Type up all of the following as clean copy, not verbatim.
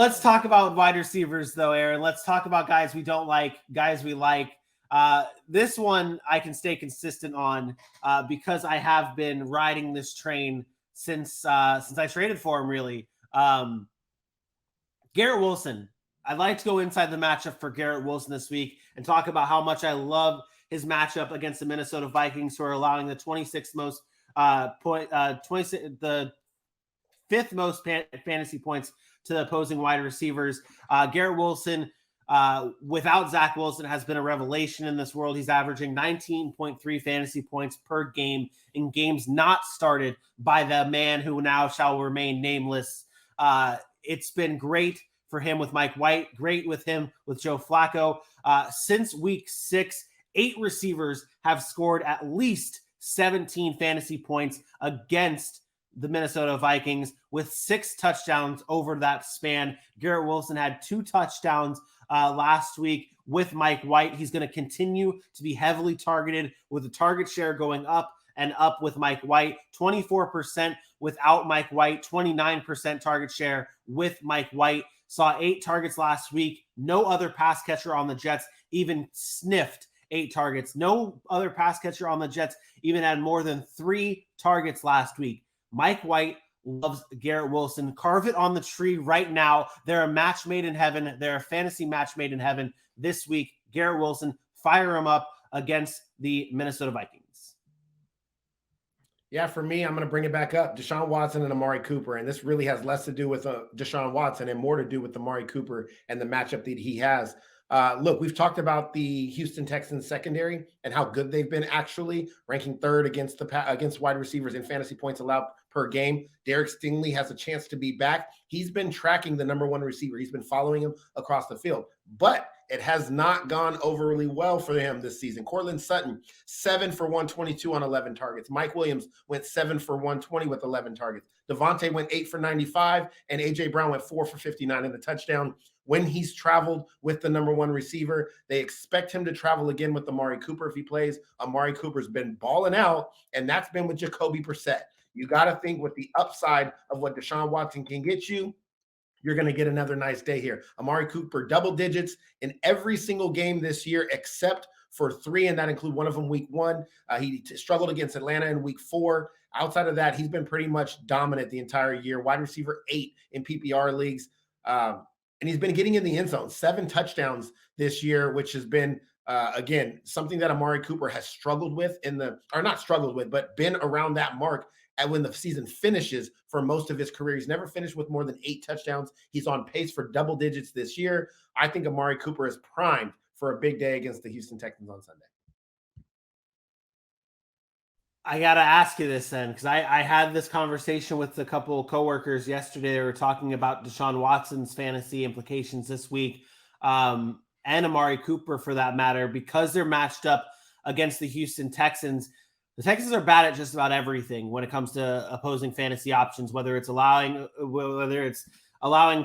Let's talk about wide receivers, though, Aaron. Let's talk about guys we don't like, guys we like. This one I can stay consistent on because I have been riding this train since I traded for him, really. Garrett Wilson. I'd like to go inside the matchup for Garrett Wilson this week and talk about how much I love his matchup against the Minnesota Vikings, who are allowing the 26th most the fifth most fantasy points to the opposing wide receivers. Garrett Wilson, without Zach Wilson, has been a revelation in this world. He's averaging 19.3 fantasy points per game in games not started by the man who now shall remain nameless. It's been great for him with Mike White, great with him with Joe Flacco. Since week 6, 8 receivers have scored at least 17 fantasy points against the Minnesota Vikings with 6 touchdowns over that span. Garrett Wilson had 2 touchdowns last week with Mike White. He's going to continue to be heavily targeted with the target share going up and up with Mike White. 24% without Mike White, 29% target share with Mike White. Saw 8 targets last week. No other pass catcher on the Jets even sniffed 8 targets. No other pass catcher on the Jets even had more than 3 targets last week. Mike White loves Garrett Wilson. Carve it on the tree right now. They're a match made in heaven. They're a fantasy match made in heaven this week. Garrett Wilson, fire him up against the Minnesota Vikings. Yeah, for me, I'm going to bring it back up. Deshaun Watson and Amari Cooper. And this really has less to do with Deshaun Watson and more to do with Amari Cooper and the matchup that he has. Look, we've talked about the Houston Texans secondary and how good they've been, actually ranking 3rd against wide receivers in fantasy points allowed per game. Derek Stingley has a chance to be back. He's been tracking the number 1 receiver. He's been following him across the field, but it has not gone overly well for him this season. Courtland Sutton, 7 for 122 on 11 targets. Mike Williams went 7 for 120 with 11 targets. Devontae went 8 for 95, and A.J. Brown went 4 for 59 in the touchdown. When he's traveled with the number 1 receiver, they expect him to travel again with Amari Cooper if he plays. Amari Cooper's been balling out, and that's been with Jacoby Brissett. You got to think with the upside of what Deshaun Watson can get you, you're going to get another nice day here. Amari Cooper, double digits in every single game this year, except for 3, and that include one of them week 1. He struggled against Atlanta in week 4. Outside of that, he's been pretty much dominant the entire year. Wide receiver 8 in PPR leagues. And he's been getting in the end zone, 7 touchdowns this year, which has been, again, something that Amari Cooper has struggled with not struggled with, but been around that mark when the season finishes for most of his career. He's never finished with more than 8 touchdowns. He's on pace for double digits this year. I think Amari Cooper is primed for a big day against the Houston Texans on Sunday. I got to ask you this then, because I had this conversation with a couple of coworkers yesterday. They were talking about Deshaun Watson's fantasy implications this week, and Amari Cooper for that matter, because they're matched up against the Houston Texans. The Texans are bad at just about everything when it comes to opposing fantasy options, whether it's allowing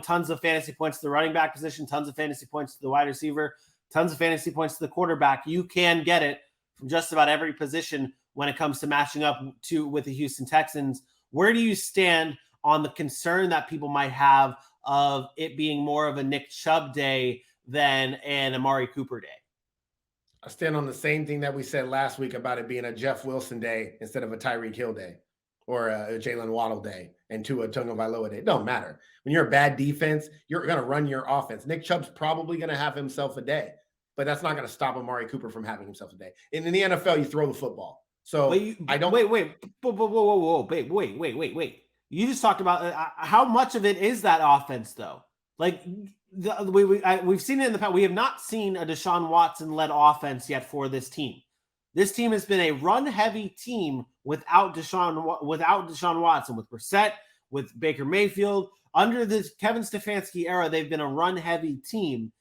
tons of fantasy points to the running back position, tons of fantasy points to the wide receiver, tons of fantasy points to the quarterback. You can get it from just about every position when it comes to matching up with the Houston Texans. Where do you stand on the concern that people might have of it being more of a Nick Chubb day than an Amari Cooper day? I stand on the same thing that we said last week about it being a Jeff Wilson day instead of a Tyreek Hill day or a Jalen Waddle day and Tua Tagovailoa day. It don't matter. When you're a bad defense, you're going to run your offense. Nick Chubb's probably going to have himself a day, but that's not going to stop Amari Cooper from having himself a day. In the NFL, you throw the football. So I don't wait. You just talked about how much of it is that offense, though. Like we've seen it in the past. We have not seen a Deshaun Watson-led offense yet for this team. This team has been a run-heavy team without Deshaun Watson, with Brissett, with Baker Mayfield. Under this Kevin Stefanski era, they've been a run-heavy team.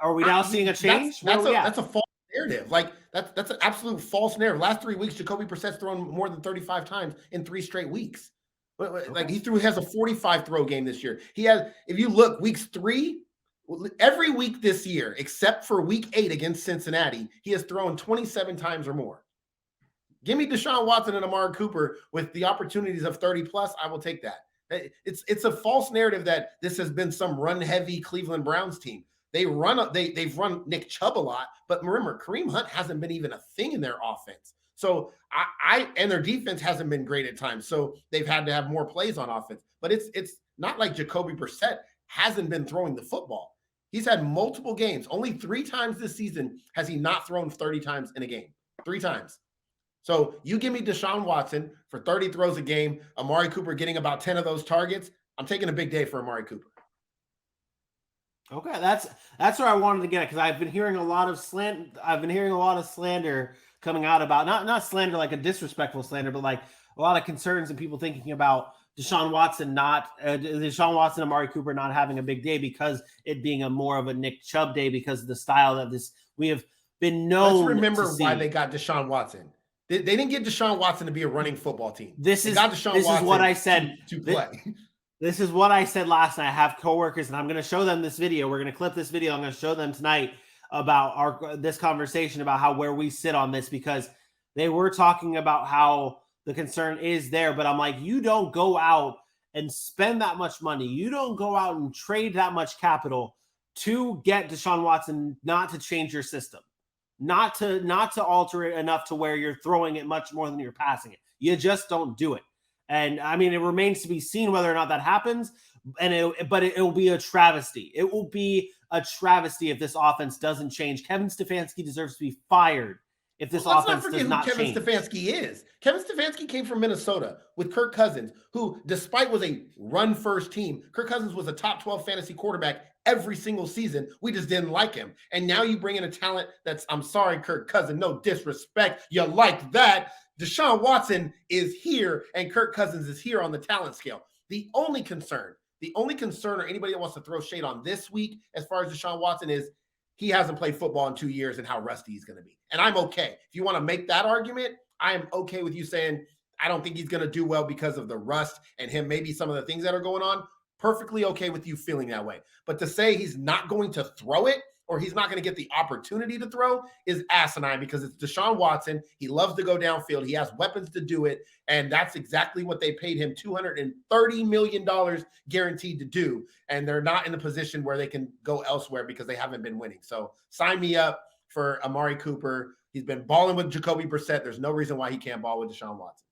Are we now seeing a change? That's a false narrative. Like that's an absolute false narrative. Last 3 weeks, Jacoby Brissett's thrown more than 35 times in 3 straight weeks. Like he has a 45 throw game this year. He has, if you look, weeks 3, every week this year, except for week 8 against Cincinnati, he has thrown 27 times or more. Give me Deshaun Watson and Amari Cooper with the opportunities of 30 plus. I will take that. It's a false narrative that this has been some run-heavy Cleveland Browns team. They've run Nick Chubb a lot, but remember, Kareem Hunt hasn't been even a thing in their offense. So and their defense hasn't been great at times. So they've had to have more plays on offense. But it's not like Jacoby Brissett hasn't been throwing the football. He's had multiple games. Only 3 times this season has he not thrown 30 times in a game. 3 times. So you give me Deshaun Watson for 30 throws a game, Amari Cooper getting about 10 of those targets. I'm taking a big day for Amari Cooper. Okay, that's where I wanted to get it, because I've been hearing a lot of slander coming out about not slander like a disrespectful slander, but like a lot of concerns and people thinking about Deshaun Watson Amari Cooper not having a big day because it being a more of a Nick Chubb day because of the style that we have been known. Let's remember why they got Deshaun Watson. They didn't get Deshaun Watson to be a running football team. This is what I said to play. This is what I said last night. I have coworkers, and I'm going to show them this video. We're going to clip this video. I'm going to show them tonight about this conversation about where we sit on this, because they were talking about how the concern is there. But I'm like, you don't go out and spend that much money. You don't go out and trade that much capital to get Deshaun Watson, not to change your system, not to alter it enough to where you're throwing it much more than you're passing it. You just don't do it. And I mean, it remains to be seen whether or not that happens. But it will be a travesty. It will be a travesty if this offense doesn't change. Kevin Stefanski deserves to be fired if this offense does not change. Kevin Stefanski is. Kevin Stefanski came from Minnesota with Kirk Cousins, who, despite was a run-first team, Kirk Cousins was a top 12 fantasy quarterback every single season. We just didn't like him. And now you bring in a talent that's, I'm sorry, Kirk Cousins, no disrespect. You like that. Deshaun Watson is here and Kirk Cousins is here on the talent scale. The only concern or anybody that wants to throw shade on this week as far as Deshaun Watson is he hasn't played football in 2 years and how rusty he's going to be. And I'm okay. If you want to make that argument, I am okay with you saying, I don't think he's going to do well because of the rust and him, maybe some of the things that are going on. Perfectly okay with you feeling that way. But to say he's not going to throw it or he's not going to get the opportunity to throw is asinine, because it's Deshaun Watson. He loves to go downfield. He has weapons to do it. And that's exactly what they paid him $230 million guaranteed to do. And they're not in a position where they can go elsewhere because they haven't been winning. So sign me up for Amari Cooper. He's been balling with Jacoby Brissett. There's no reason why he can't ball with Deshaun Watson.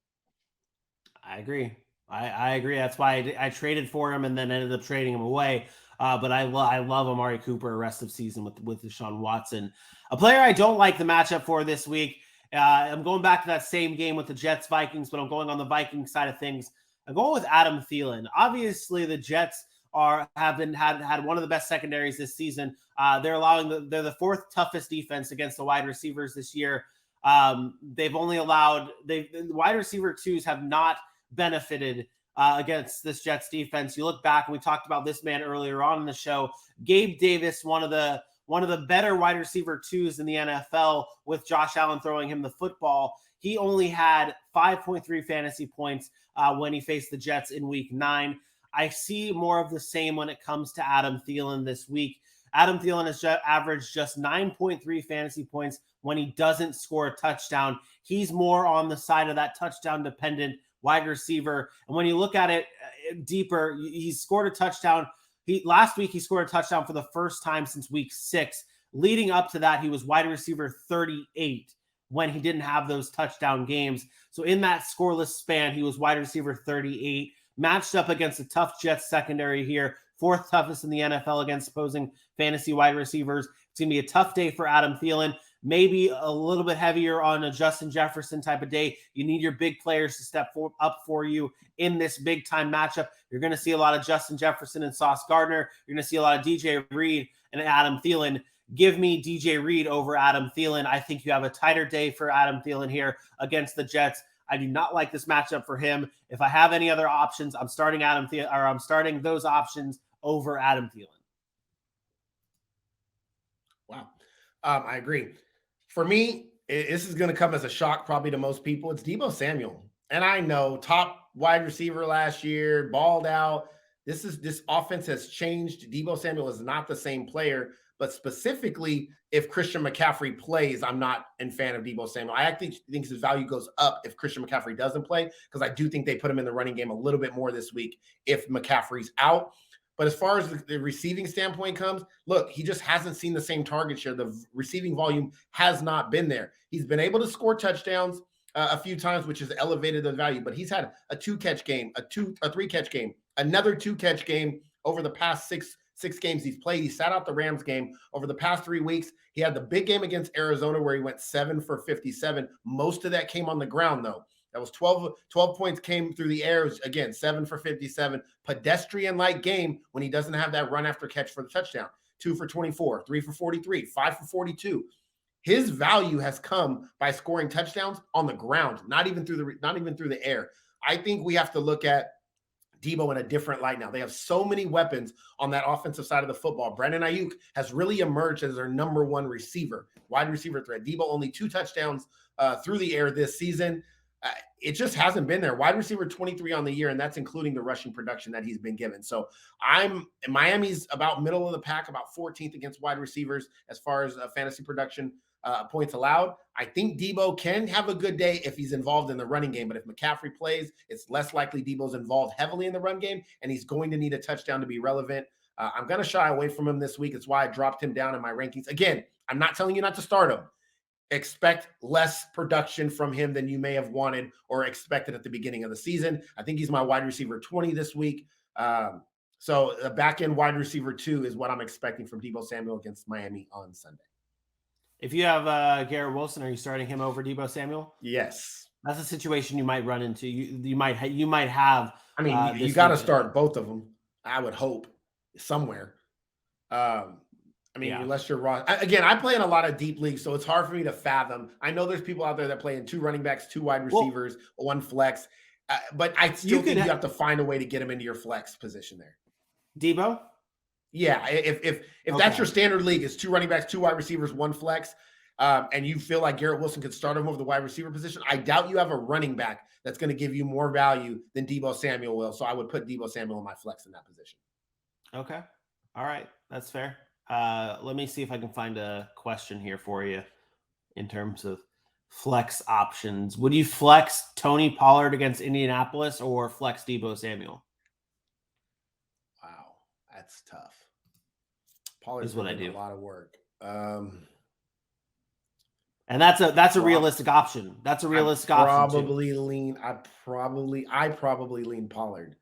I agree. I agree. That's why I traded for him and then ended up trading him away. But I love Amari Cooper rest of season with Deshaun Watson. A player I don't like the matchup for this week. I'm going back to that same game with the Jets-Vikings, but I'm going on the Vikings side of things. I'm going with Adam Thielen. Obviously, the Jets had one of the best secondaries this season. They're the 4th toughest defense against the wide receivers this year. They've only allowed the wide receiver twos have not benefited against this Jets defense. You look back, and we talked about this man earlier on in the show, Gabe Davis, one of the better wide receiver twos in the NFL, with Josh Allen throwing him the football. He only had 5.3 fantasy points when he faced the Jets in week 9. I see more of the same when it comes to Adam Thielen this week. Adam Thielen has averaged just 9.3 fantasy points when he doesn't score a touchdown. He's more on the side of that touchdown dependent wide receiver. And when you look at it deeper, he's scored a touchdown. Last week, he scored a touchdown for the first time since week 6. Leading up to that, he was wide receiver 38 when he didn't have those touchdown games. So in that scoreless span, he was wide receiver 38, matched up against a tough Jets secondary here, 4th toughest in the NFL against opposing fantasy wide receivers. It's going to be a tough day for Adam Thielen. Maybe a little bit heavier on a Justin Jefferson type of day. You need your big players to step up for you in this big time matchup. You're going to see a lot of Justin Jefferson and Sauce Gardner. You're going to see a lot of DJ Reed and Adam Thielen. Give me DJ Reed over Adam Thielen. I think you have a tighter day for Adam Thielen here against the Jets. I do not like this matchup for him. If I have any other options, I'm starting I'm starting those options over Adam Thielen. Wow. I agree. For me, this is going to come as a shock probably to most people. It's Deebo Samuel. And I know, top wide receiver last year, balled out. This offense has changed. Deebo Samuel is not the same player, but specifically if Christian McCaffrey plays, I'm not a fan of Deebo Samuel. I actually think his value goes up if Christian McCaffrey doesn't play, because I do think they put him in the running game a little bit more this week if McCaffrey's out. But as far as the receiving standpoint comes, look, he just hasn't seen the same target share. The receiving volume has not been there. He's been able to score touchdowns a few times, which has elevated the value, but he's had a 2-catch game, a 3-catch game, another 2-catch game over the past six games he's played. He sat out the Rams game. Over the past 3 weeks, he had the big game against Arizona where he went 7 for 57. Most of that came on the ground, though. That was 12 points came through the air. Again, 7 for 57. Pedestrian-like game when he doesn't have that run after catch for the touchdown. 2 for 24, 3 for 43, 5 for 42. His value has come by scoring touchdowns on the ground, not even through the air. I think we have to look at Deebo in a different light now. They have so many weapons on that offensive side of the football. Brandon Ayuk has really emerged as their number one receiver, wide receiver threat. Deebo only 2 touchdowns through the air this season. It just hasn't been there. Wide receiver 23 on the year, and that's including the rushing production that he's been given. So Miami's about middle of the pack, about 14th against wide receivers as far as fantasy production points allowed. I think Deebo can have a good day if he's involved in the running game, but if McCaffrey plays, it's less likely Deebo's involved heavily in the run game, and he's going to need a touchdown to be relevant. I'm going to shy away from him this week. It's why I dropped him down in my rankings. Again, I'm not telling you not to start him. Expect less production from him than you may have wanted or expected at the beginning of the season. I think he's my wide receiver 20 this week. So a back-end wide receiver 2 is what I'm expecting from Deebo Samuel against Miami on Sunday. If you have Garrett Wilson, are you starting him over Deebo Samuel? Yes. That's a situation you might run into. You might have. I mean, you got to start both of them, I would hope, somewhere. Unless you're raw. Again, I play in a lot of deep leagues, so it's hard for me to fathom. I know there's people out there that play in 2 running backs, 2 wide receivers, 1 flex. But I still think you have to find a way to get him into your flex position there. Deebo? Yeah. If that's your standard league, it's 2 running backs, 2 wide receivers, 1 flex, and you feel like Garrett Wilson could start him over the wide receiver position, I doubt you have a running back that's going to give you more value than Deebo Samuel will. So I would put Deebo Samuel in my flex in that position. Okay. All right. That's fair. Let me see if I can find a question here for you in terms of flex options. Would you flex Tony Pollard against Indianapolis or flex Deebo Samuel? Wow, that's tough. Pollard's what I do. A lot of work. And that's a realistic option. That's a realistic option. I probably lean Pollard.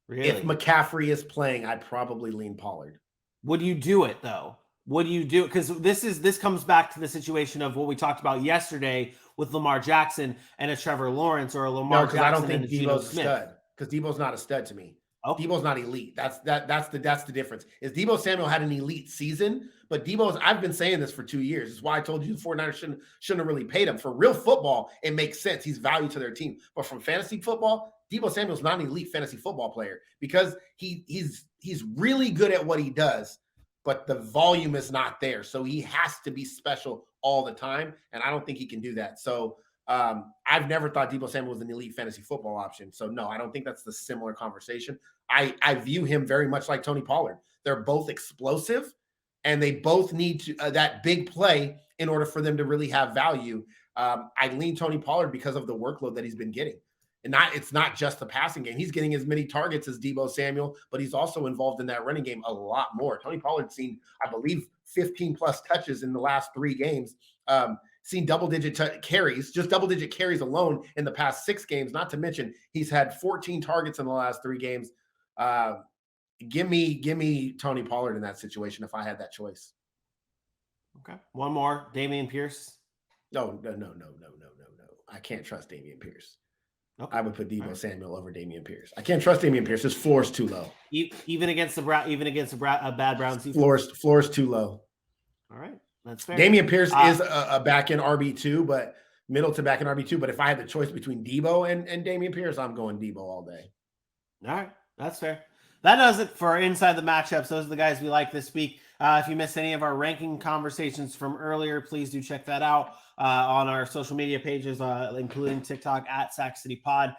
Really? If McCaffrey is playing, I'd probably lean Pollard. Would you do it though? Would you do it? Because this comes back to the situation of what we talked about yesterday with Lamar Jackson and a Trevor Lawrence or a Lamar Jackson. I don't think and a Deebo's a stud. Because Deebo's not a stud to me. Okay. Deebo's not elite. That's the difference. Is Deebo Samuel had an elite season, but I've been saying this for 2 years. It's why I told you the 49ers shouldn't have really paid him. For real football, it makes sense. He's value to their team. But from fantasy football, Deebo Samuel's not an elite fantasy football player because he's really good at what he does, but the volume is not there. So he has to be special all the time, and I don't think he can do that. So I've never thought Deebo Samuel was an elite fantasy football option. So no, I don't think that's the similar conversation. I view him very much like Tony Pollard. They're both explosive, and they both need that big play in order for them to really have value. I lean Tony Pollard because of the workload that he's been getting. And it's not just the passing game. He's getting as many targets as Deebo Samuel, but he's also involved in that running game a lot more. Tony Pollard's seen, I believe, 15 plus touches in the last 3 games. Seen double-digit carries, just double-digit carries alone in the past 6 games. Not to mention he's had 14 targets in the last 3 games. Give me Tony Pollard in that situation if I had that choice. Okay, one more, Dameon Pierce. No. I can't trust Dameon Pierce. Okay. I would put Deebo Samuel over Dameon Pierce. I can't trust Dameon Pierce. His floor is too low. Even against a bad Browns defense. Floor is too low. All right, that's fair. Dameon Pierce is a back end RB2, but middle to back end RB2. But if I had the choice between Deebo and Dameon Pierce, I'm going Deebo all day. All right, that's fair. That does it for Inside the Matchups. Those are the guys we like this week. If you missed any of our ranking conversations from earlier, please do check that out on our social media pages, including TikTok @SackCityPod.